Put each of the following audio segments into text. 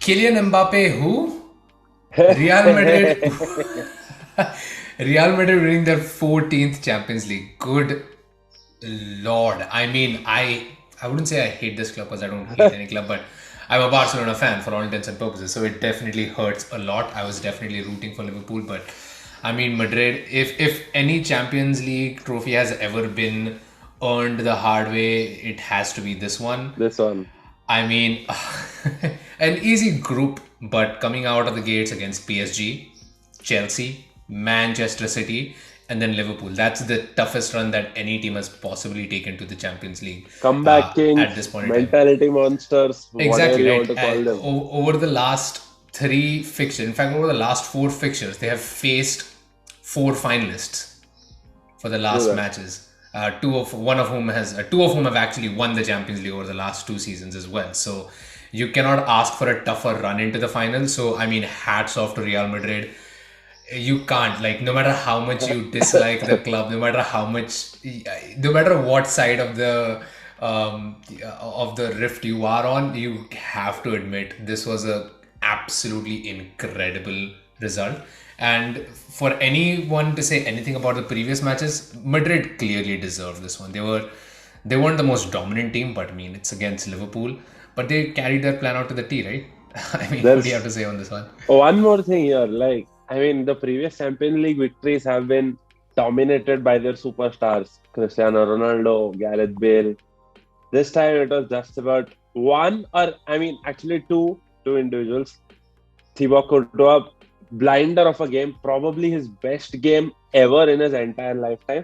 Kylian Mbappe, who? Real Madrid. Real Madrid winning their 14th Champions League. Good Lord. I mean, I wouldn't say I hate this club because I don't hate any club, but I'm a Barcelona fan for all intents and purposes. So it definitely hurts a lot. I was definitely rooting for Liverpool, but I mean Madrid. If any Champions League trophy has ever been earned the hard way, it has to be this one. This one. I mean, an easy group, but coming out of the gates against PSG, Chelsea, Manchester City, and then Liverpool. That's the toughest run that any team has possibly taken to the Champions League Comeback at kings, this point in time. mentality monsters, whatever Exactly you want right. to call them. Over the last three fixtures, in fact, over the last four fixtures, they have faced four finalists for the True last that. matches. Two of whom have actually won the Champions League over the last two seasons as well. So you cannot ask for a tougher run into the final. So I mean, hats off to Real Madrid. You can't, like, no matter how much you dislike the club, no matter what side of the rift you are on, you have to admit this was a absolutely incredible result. And for anyone to say anything about the previous matches, Madrid clearly deserved this one. They weren't the most dominant team, but I mean, it's against Liverpool, but they carried their plan out to the T, right? I mean, what do you have There's to say on this one? one more thing here. Like, I mean, the previous Champions League victories have been dominated by their superstars, Cristiano Ronaldo, Gareth Bale. This time it was just about one, or I mean, actually two individuals. Thibaut Courtois, blinder of a game, probably his best game ever in his entire lifetime.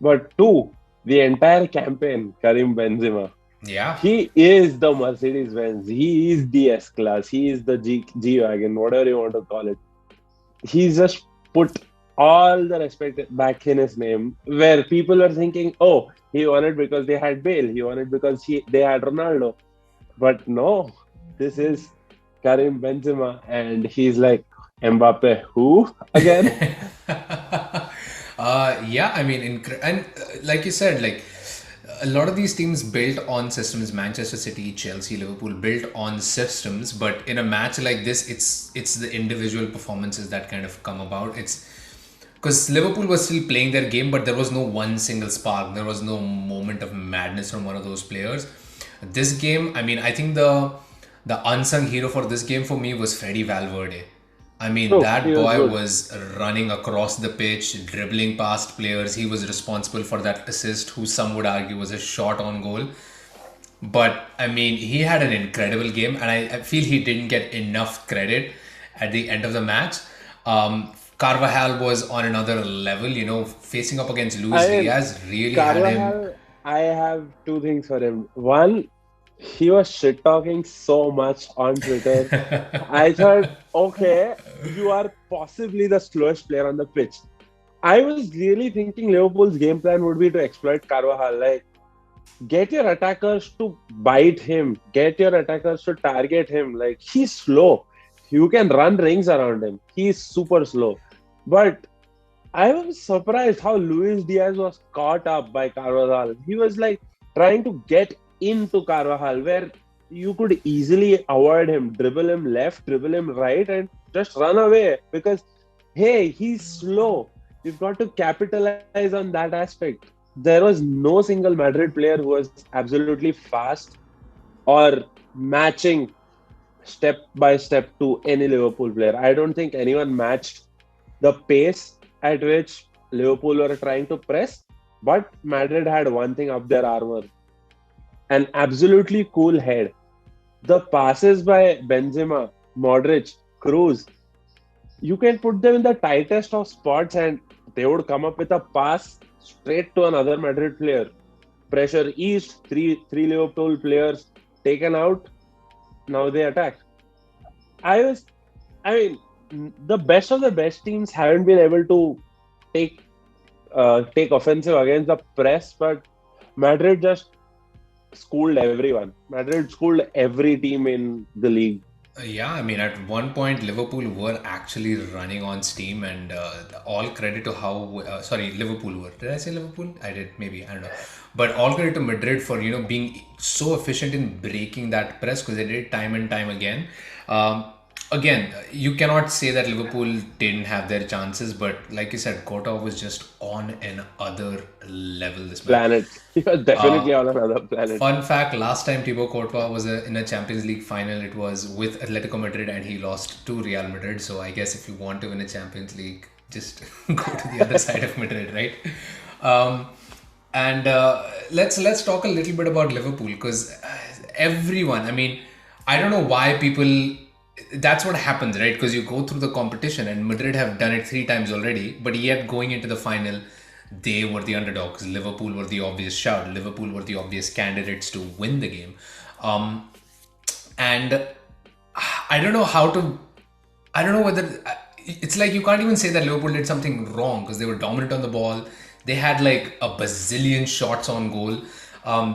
But two, the entire campaign, Karim Benzema. Yeah. He is the Mercedes Benz. He is the S Class. He is the G Wagon, whatever you want to call it. He's just put all the respect back in his name. Where people are thinking, oh, he won it because they had Bale. He won it because they had Ronaldo. But no, this is Karim Benzema, and he's like Mbappe. Who again? Yeah, I mean, like you said, like a lot of these teams built on systems. Manchester City, Chelsea, Liverpool built on systems, but in a match like this, it's the individual performances that kind of come about. It's because Liverpool was still playing their game, but there was no one single spark. There was no moment of madness from one of those players. This game, I mean, I think the unsung hero for this game for me was Freddie Valverde. I mean, True, he that was boy good. was running across the pitch, dribbling past players. He was responsible for that assist, who some would argue was a shot on goal. But I mean, he had an incredible game, and I feel he didn't get enough credit at the end of the match. Carvajal was on another level, facing up against Luis I mean, Diaz really had him. Carvajal, I have two things for him. One, he was shit talking so much on Twitter. I thought, okay, you are possibly the slowest player on the pitch. I was really thinking Liverpool's game plan would be to exploit Carvajal. Like, get your attackers to bite him, get your attackers to target him. Like, he's slow. You can run rings around him. He's super slow. But I was surprised how Luis Diaz was caught up by Carvajal. He was like trying to get into Carvajal where you could easily avoid him, dribble him left, dribble him right, and just run away because, hey, he's slow. You've got to capitalize on that aspect. There was no single Madrid player who was absolutely fast or matching step by step to any Liverpool player. I don't think anyone matched the pace at which Liverpool were trying to press, but Madrid had one thing up their armor, an absolutely cool head. The passes by Benzema, Modric, Cruz, you can put them in the tightest of spots and they would come up with a pass straight to another Madrid player. Pressure east, three Liverpool players taken out. Now they attack. I was, I mean, the best of the best teams haven't been able to take take offensive against the press, but Madrid just schooled everyone. Madrid schooled every team in the league. Yeah, I mean, at one point, Liverpool were actually running on steam, and all credit to how. Sorry, Liverpool were. Did I say Liverpool? I did, maybe. I don't know. But all credit to Madrid for being so efficient in breaking that press because they did it time and time again. Again, you cannot say that Liverpool didn't have their chances, but like you said, Courtois was just on another level this match. Planet. He was definitely on another planet. Fun fact, last time Thibaut Courtois was in a Champions League final, it was with Atletico Madrid and he lost to Real Madrid. So I guess if you want to win a Champions League, just go to the other side of Madrid, right? Um, and let's talk a little bit about Liverpool because everyone, I mean, I don't know why people. That's what happens, right? Because you go through the competition, and Madrid have done it 3 times already, but yet going into the final, they were the underdogs. Liverpool were the obvious shout. Liverpool were the obvious candidates to win the game. And I don't know how to. I don't know whether it's like you can't even say that Liverpool did something wrong because they were dominant on the ball. They had like a bazillion shots on goal.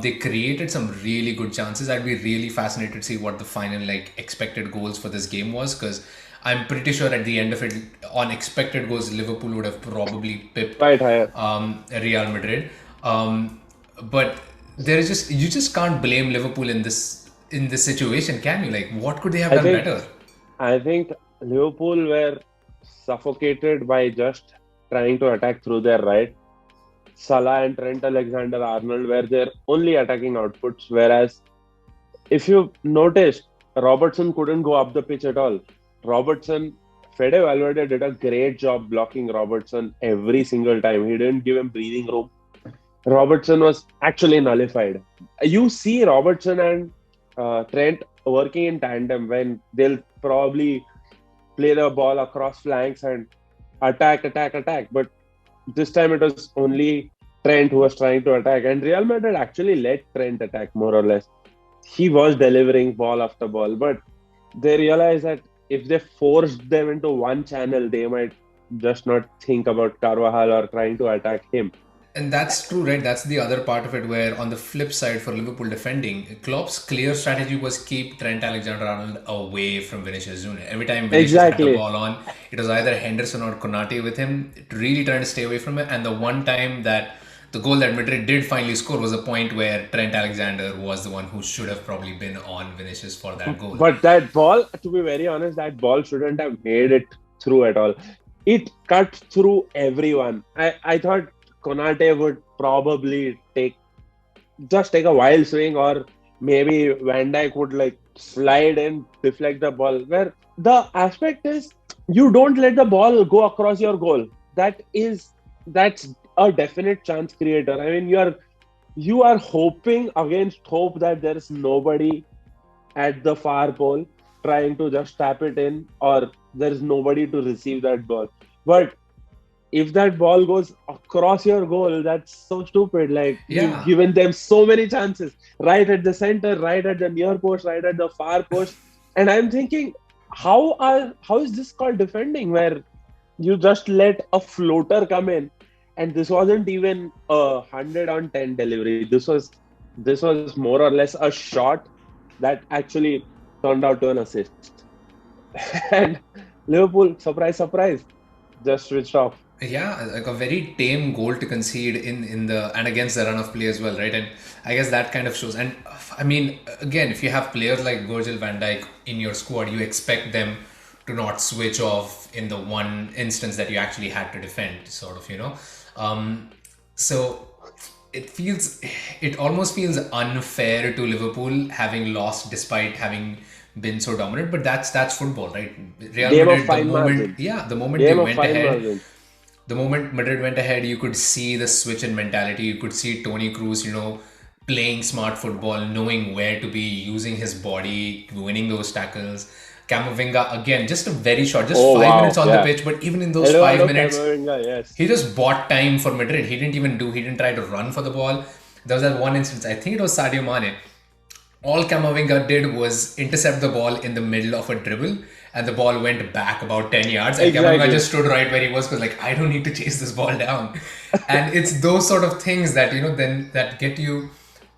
They created some really good chances. I'd be really fascinated to see what the final like expected goals for this game was because I'm pretty sure at the end of it, on expected goals, Liverpool would have probably pipped Quite higher. Real Madrid. But there is just you just can't blame Liverpool in this situation, can you? Like, what could they have done better? I think Liverpool were suffocated by just trying to attack through their right. Salah and Trent Alexander-Arnold were their only attacking outputs, whereas if you noticed, Robertson couldn't go up the pitch at all. Fede Valverde did a great job blocking Robertson every single time. He didn't give him breathing room. Robertson was actually nullified. You see Robertson and Trent working in tandem when they'll probably play the ball across flanks and attack. But this time it was only Trent who was trying to attack, and Real Madrid actually let Trent attack more or less. He was delivering ball after ball, but they realized that if they forced them into one channel, they might just not think about Carvajal or trying to attack him. And that's true, right? That's the other part of it where on the flip side for Liverpool defending, Klopp's clear strategy was keep Trent Alexander-Arnold away from Vinicius Jr. Every time Vinicius had the ball on, it was either Henderson or Konate with him, really trying to stay away from it. And the one time that the goal that Madrid did finally score was a point where Trent Alexander was the one who should have probably been on Vinicius for that goal. But that ball, to be very honest, that ball shouldn't have made it through at all. It cut through everyone. I thought Konate would probably take a wild swing, or maybe Van Dijk would like slide and deflect the ball. Where the aspect is you don't let the ball go across your goal. That's a definite chance creator. I mean, you are hoping against hope that there is nobody at the far pole trying to just tap it in, or there is nobody to receive that ball. But if that ball goes across your goal, that's so stupid. Like, you've given them so many chances, right at the center, right at the near post, right at the far post. And I'm thinking, how is this called defending, where you just let a floater come in? And this wasn't even a 100 on 10 delivery. This was more or less a shot that actually turned out to an assist. And Liverpool, surprise, just switched off. Yeah, like a very tame goal to concede in the and against the run of play as well, right? And I guess that kind of shows. And I mean, again, if you have players like Virgil van Dijk in your squad, you expect them to not switch off in the one instance that you actually had to defend, sort of, you know. So it almost feels unfair to Liverpool having lost despite having been so dominant, but that's football, right? Real Madrid, the moment they went ahead. The moment Madrid went ahead, you could see the switch in mentality. You could see Toni Kroos, playing smart football, knowing where to be, using his body, winning those tackles. Camavinga, again, just a very short, 5 minutes on the pitch, but even in those 5 minutes, he just bought time for Madrid. He didn't try to run for the ball. There was that one instance, I think it was Sadio Mane. All Camavinga did was intercept the ball in the middle of a dribble, and the ball went back about 10 yards. And Camavinga just stood right where he was because, like, I don't need to chase this ball down. And it's those sort of things that, then that get you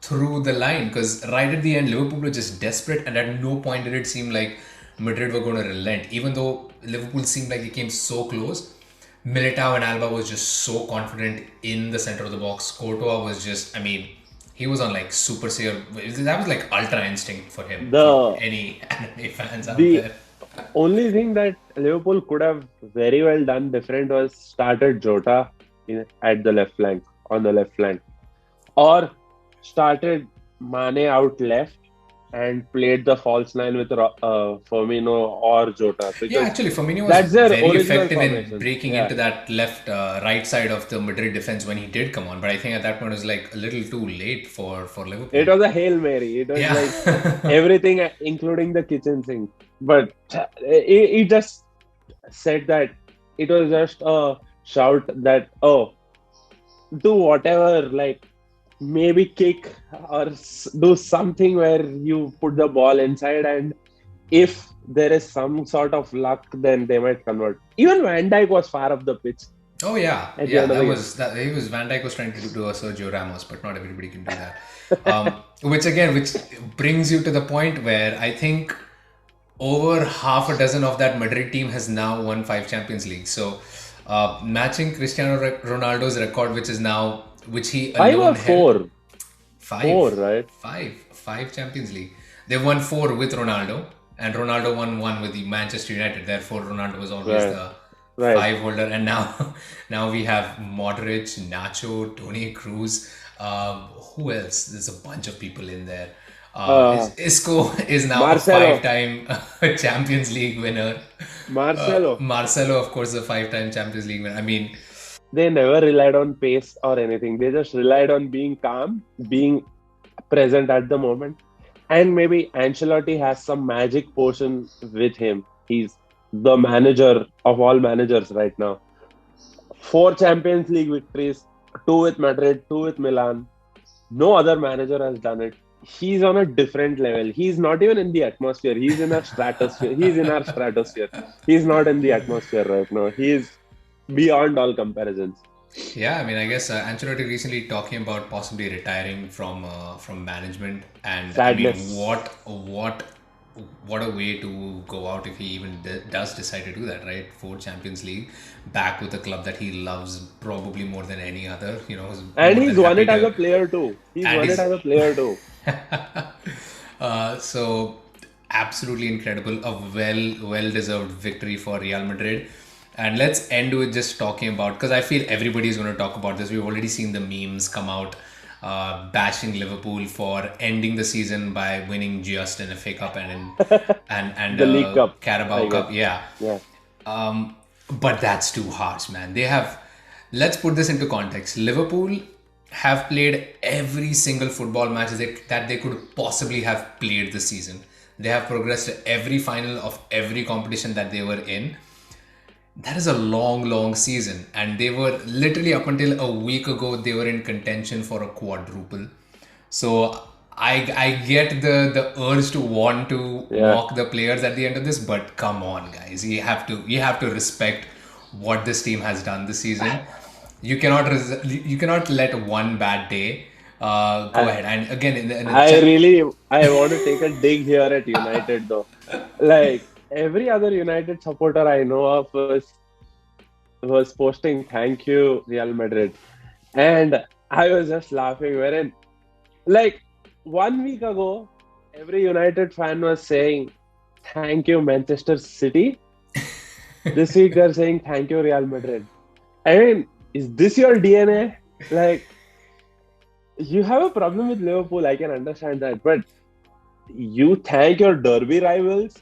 through the line. Because right at the end, Liverpool were just desperate, and at no point did it seem like Madrid were going to relent. Even though Liverpool seemed like they came so close, Militao and Alba was just so confident in the center of the box. Courtois was just, He was on like Super Saiyan. That was like Ultra Instinct for him. For The any anime fans out the there. only thing that Liverpool could have very well done different was started Jota at the left flank, on the left flank, or started Mane out left and played the false nine with Firmino or Jota, Yeah, because actually, Firmino was that's their very original effective in formation. breaking Yeah, into that left, right side of the Madrid defense when he did come on. But I think at that point it was like a little too late for it Liverpool. was a Hail Mary. It was Yeah. like everything, including the kitchen sink. But it just said that it was just a shout that, oh, do whatever, like maybe kick or do something where you put the ball inside, and if there is some sort of luck, then they might convert. Even Van Dijk was far up the pitch Oh yeah, at the yeah. end of That the game. was that. He was Van Dijk was trying to do a Sergio Ramos, but not everybody can do that. Which brings you to the point where I think over half a dozen of that Madrid team has now won 5 Champions Leagues. So, matching Cristiano Ronaldo's record, which he Five alone or held. four? Four, Five, right? five Champions League. They've won 4 with Ronaldo, and Ronaldo won 1 with the Manchester United. Therefore, Ronaldo was always Right, the right. 5 holder. And now, now we have Modric, Nacho, Toni Cruz. Who else? There's a bunch of people in there. Uh, Isco is now a Marcelo, 5-time Champions League winner. Marcelo. Marcelo, of course, a 5-time Champions League winner. I mean, They never relied on pace or anything. They just relied on being calm, being present at the moment. And maybe Ancelotti has some magic potion with him. He's the manager of all managers right now. 4 Champions League victories, two with Madrid, two with Milan. No other manager has done it. He's on a different level. He's not even in the atmosphere. He's in our stratosphere. He's in our stratosphere. He's not in the atmosphere right now. He's beyond all comparisons. yeah, I mean, I guess Ancelotti recently talking about possibly retiring from management, and I mean, Sadness. what a way to go out if he even does decide to do that, right? 4 Champions League, back with a club that he loves probably more than any other. Is And more than he's won happy it as a to, player too. He's and won it is as a player too. so absolutely incredible, a well deserved victory for Real Madrid. And let's end with just talking about, because I feel everybody's going to talk about this. We've already seen the memes come out bashing Liverpool for ending the season by winning just an FA Cup and The League Cup, I Carabao guess. Cup. Yeah, Yeah. but that's too harsh, man. Let's put this into context. Liverpool have played every single football match that they could possibly have played this season. They have progressed to every final of every competition that they were in. That is a long season, and they were literally, up until a week ago, they were in contention for a quadruple. So I get the urge to want to Yeah. mock the players at the end of this, but come on, guys, you have to respect what this team has done this season. You cannot let one bad day go I, ahead. And again, I want to take a dig here at United though. Like every other United supporter I know of was posting thank you Real Madrid, and I was just laughing. Wherein, like 1 week ago, every United fan was saying thank you Manchester City. This week they're saying thank you Real Madrid. I mean, is this your DNA? Like, you have a problem with Liverpool, I can understand that, but you thank your derby rivals,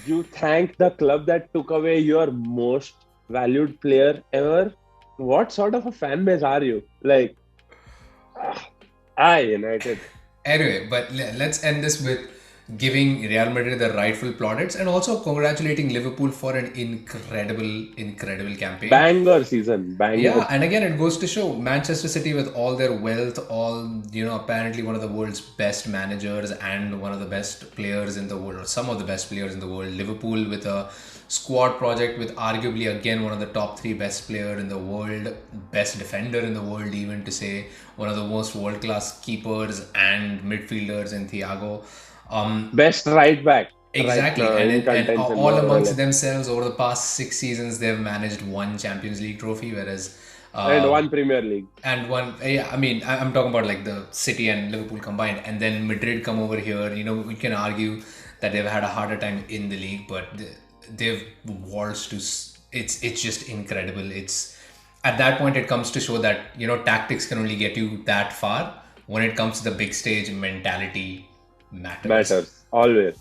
you thank the club that took away your most valued player ever. What sort of a fan base are you? Like, United. Anyway, but let's end this with giving Real Madrid the rightful plaudits and also congratulating Liverpool for an incredible campaign. Banger season, Yeah, banger. and again, it goes to show Manchester City with all their wealth, apparently one of the world's best managers and one of the best players in the world, or some of the best players in the world. Liverpool with a squad project with arguably again one of the top 3 best player in the world, best defender in the world, even to say one of the most world class keepers and midfielders in Thiago. Best right back right Exactly, now and in and contention, all more or amongst less. themselves over the past 6 seasons, they've managed 1 Champions League trophy, whereas And one Premier League. And one, yeah, I mean, I'm talking about like the City and Liverpool combined, and then Madrid come over here. We can argue that they've had a harder time in the league, but they've waltzed to. It's just incredible. It's at that point it comes to show that tactics can only get you that far. When it comes to the big stage, mentality matters. Always.